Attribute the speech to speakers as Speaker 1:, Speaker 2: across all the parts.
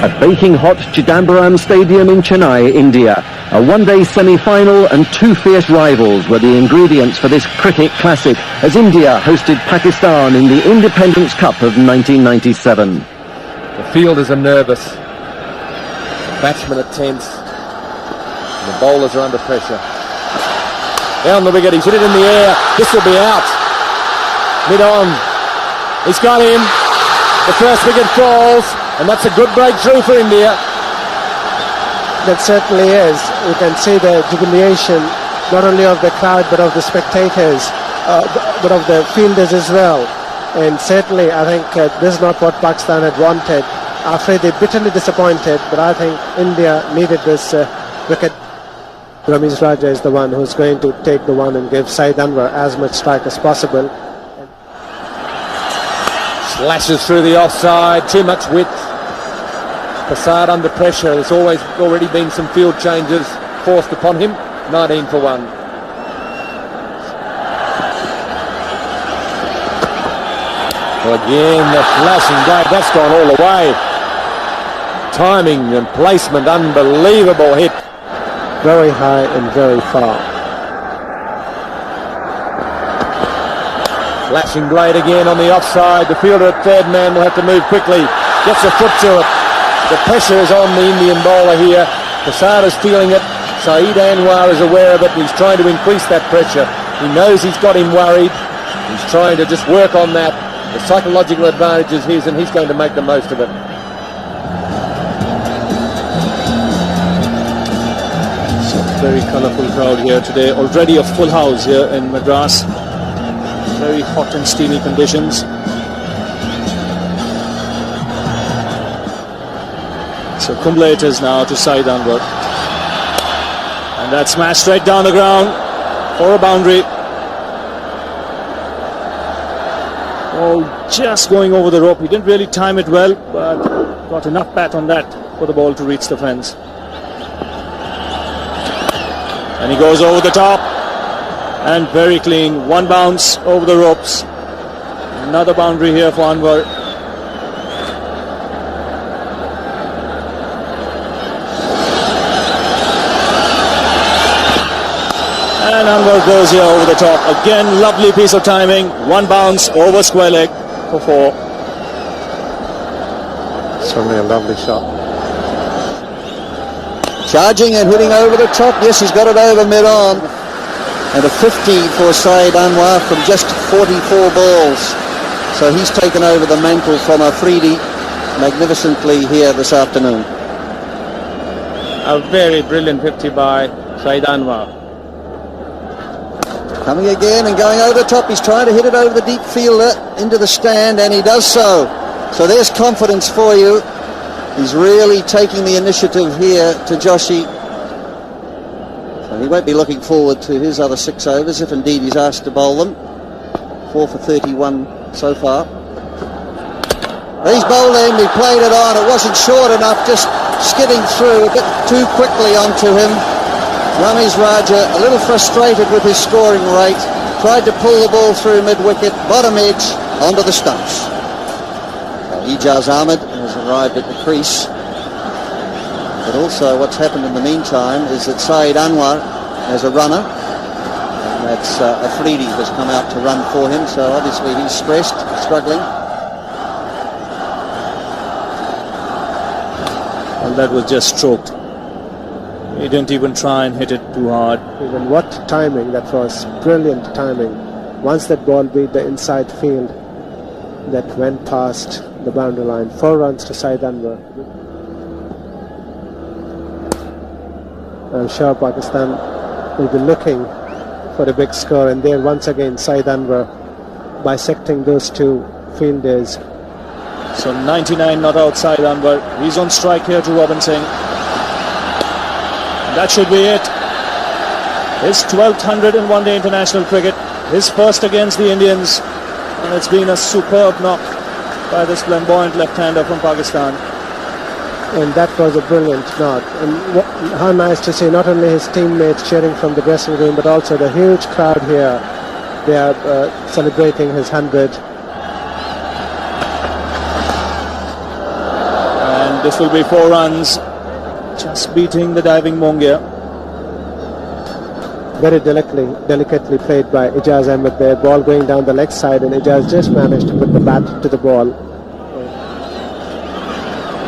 Speaker 1: at baking hot Chidambaram Stadium in Chennai, India. A one-day semi-final and two fierce rivals were the ingredients for this cricket classic as India hosted Pakistan in the Independence Cup of 1997.
Speaker 2: The fielders are nervous, the batsmen are tense, and the bowlers are under pressure. Down the wicket, he's hit it in the air, this will be out. Mid-on, he's got him, the first wicket falls, and that's a good breakthrough for India.
Speaker 3: That certainly is. You can see the jubilation not only of the crowd but of the spectators, but of the fielders as well. And certainly I think this is not what Pakistan had wanted. I'm afraid they're bitterly disappointed, but I think India needed this wicket. Ramesh Raja is the one who's going to take the one and give Saeed Anwar as much strike as possible.
Speaker 2: Slashes through the offside, too much width. Prasad under pressure, there's already been some field changes forced upon him. 19 for 1. Again, the flashing blade, that's gone all the way. Timing and placement, unbelievable hit.
Speaker 3: Very high and very far.
Speaker 2: Flashing blade again on the offside. The fielder at third man will have to move quickly. Gets a foot to it. The pressure is on the Indian bowler here. Prasad is feeling it. Saeed Anwar is aware of it. He's trying to increase that pressure. He knows he's got him worried. He's trying to just work on that. The psychological advantage is his, and he's going to make the most of it.
Speaker 4: It's a very colourful crowd here today. Already a full house here in Madras. Very hot and steamy conditions. So Kumble it is now to Saeed Anwar. And that smash straight down the ground for a boundary. Oh, just going over the rope. He didn't really time it well, but got enough bat on that for the ball to reach the fence. And he goes over the top. And very clean. One bounce over the ropes. Another boundary here for Anwar. And Anwar goes here over the top. Again, lovely piece of timing. One bounce over square leg for 4.
Speaker 3: Certainly a lovely shot.
Speaker 5: Charging and hitting over the top. Yes, he's got it over mid-on. And a 50 for Saeed Anwar from just 44 balls. So he's taken over the mantle from Afridi magnificently here this afternoon.
Speaker 6: A very brilliant 50 by Saeed Anwar.
Speaker 5: Coming again and going over the top. He's trying to hit it over the deep fielder into the stand, and he does so. So there's confidence for you. He's really taking the initiative here to Joshi. So he won't be looking forward to his other 6 overs if indeed he's asked to bowl them. 4 for 31 so far. He's bowled in, he played it on. It wasn't short enough, just skidding through a bit too quickly onto him. Ramesh Raja a little frustrated with his scoring rate, tried to pull the ball through mid-wicket, bottom edge, onto the stumps. Ijaz Ahmed has arrived at the crease. But also what's happened in the meantime is that Saeed Anwar has a runner, and that's Afridi has come out to run for him, so obviously he's stressed, struggling.
Speaker 4: Well, that was just stroked. He didn't even try and hit it too hard.
Speaker 3: Even what timing, that was brilliant timing. Once that ball beat the inside field, that went past the boundary line. 4 runs to Saeed Anwar. I'm sure Pakistan will be looking for a big score, and there once again Saeed Anwar bisecting those two fielders.
Speaker 4: So 99 not outside Anwar. He's on strike here to Robin Singh. And that should be it. His 12th 100 in one-day international cricket. His first against the Indians. And it's been a superb knock by this flamboyant left-hander from Pakistan.
Speaker 3: And that was a brilliant knock. And how nice to see not only his teammates cheering from the dressing room, but also the huge crowd here. They are celebrating his 100.
Speaker 4: And And this will be 4 runs, just beating the diving Mongia.
Speaker 3: Very delicately played by Ijaz Ahmed there. Ball going down the leg side, and Ijaz just managed to put the bat to the ball.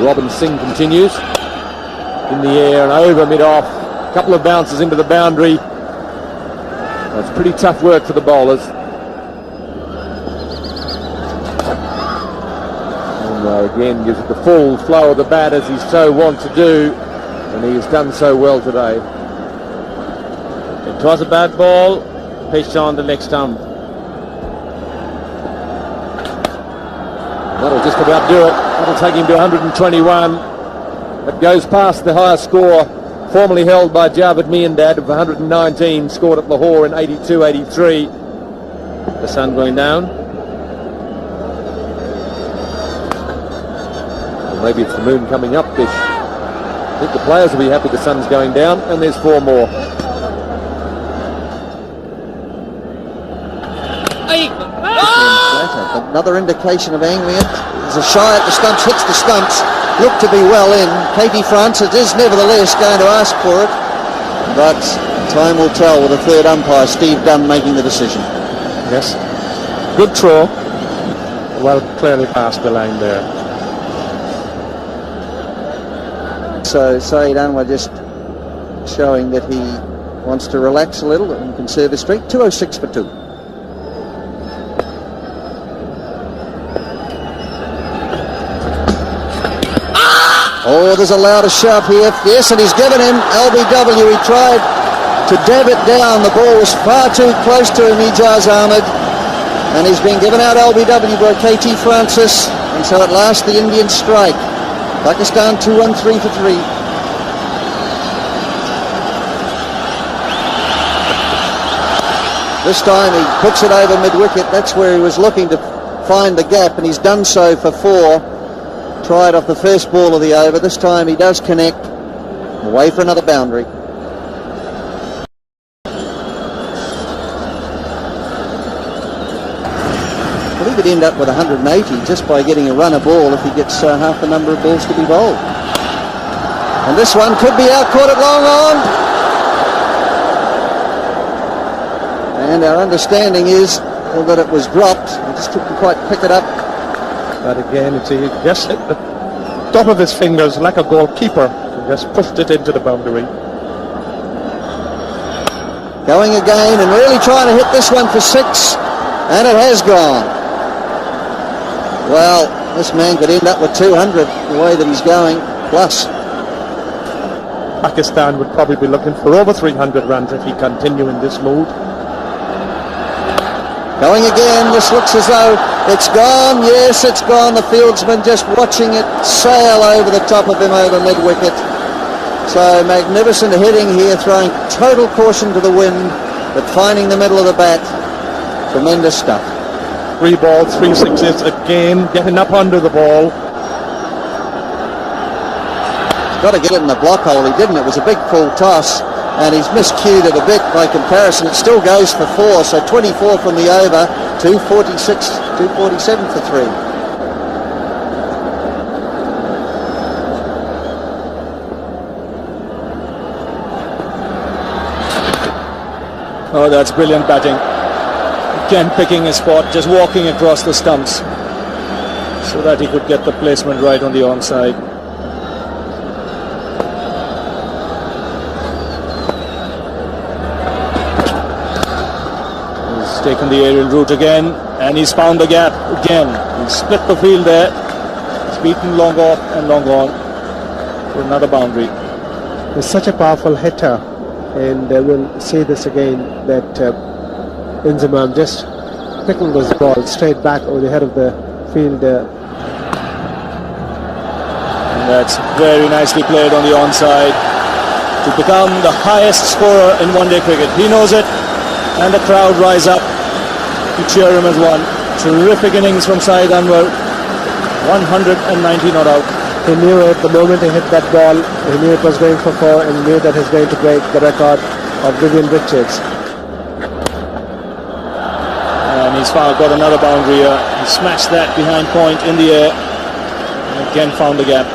Speaker 2: Robin Singh continues in the air and over mid-off. A couple of bounces into the boundary. That's pretty tough work for the bowlers. And again gives it the full flow of the bat as he's so wont to do, and he has done so well today.
Speaker 6: It was a bad ball, pitched on the leg stump.
Speaker 2: That'll just about do it. That'll take him to 121. It goes past the higher score formerly held by Javed Miandad of 119, scored at Lahore in 82-83.
Speaker 6: The sun going down.
Speaker 2: Or maybe it's the moon coming up, Bish. I think the players will be happy the sun's going down, and there's 4 more.
Speaker 5: Another indication of angling it. There's a shy at the stumps, hits the stumps, looked to be well in. Katie Francis is nevertheless going to ask for it, but time will tell with the third umpire, Steve Dunn, making the decision.
Speaker 4: Yes, good throw. Well, clearly past the line there.
Speaker 5: So Saeed Anwar just showing that he wants to relax a little and conserve his streak. 206 for 2. Oh, there's a louder shout here. Yes, and he's given him LBW. He tried to dab it down. The ball was far too close to him, Ijaz Ahmed. And he's been given out LBW by KT Francis. And so at last the Indians strike. Pakistan 2-1-3 for 3. This time he puts it over mid-wicket. That's where he was looking to find the gap, and he's done so for 4. Tried off the first ball of the over. This time he does connect. Away for another boundary. I believe he'd end up with 180 just by getting a runner ball if he gets half the number of balls to be bowled. And this one could be out, caught it long on. And our understanding is that it was dropped. He just couldn't quite pick it up.
Speaker 4: But again, he just hit the top of his fingers like a goalkeeper and just pushed it into the boundary.
Speaker 5: Going again and really trying to hit this one for 6, and it has gone. Well, this man could end up with 200 the way that he's going, plus.
Speaker 4: Pakistan would probably be looking for over 300 runs if he continue in this mood.
Speaker 5: Going again, this looks as though it's gone. Yes, it's gone. The fieldsman just watching it sail over the top of him over mid-wicket. So magnificent hitting here, throwing total caution to the wind, but finding the middle of the bat. Tremendous stuff.
Speaker 4: 3 balls, 3 sixes, again getting up under the ball.
Speaker 5: Got to get it in the block hole. He didn't. It was a big full toss, and he's miscued it a bit by comparison. It still goes for 4, so 24 from the over, 246, 247 for 3.
Speaker 4: Oh, that's brilliant batting. Again picking his spot, just walking across the stumps so that he could get the placement right on the onside. He's taken the aerial route again, and he's found the gap again. He's split the field there. He's beaten long off and long on for another boundary.
Speaker 3: He's such a powerful hitter, and we'll see this again, that Inzamam just picking this ball straight back over the head of the field.
Speaker 4: And that's very nicely played on the onside to become the highest scorer in one-day cricket. He knows it, and the crowd rise up to cheer him as one. Terrific innings from Saeed Anwar. 190 not out.
Speaker 3: He knew it the moment he hit that ball. He knew it was going for 4, and he knew that he's going to break the record of Vivian Richards.
Speaker 4: And he's got another boundary here. He smashed that behind point in the air and again found the gap.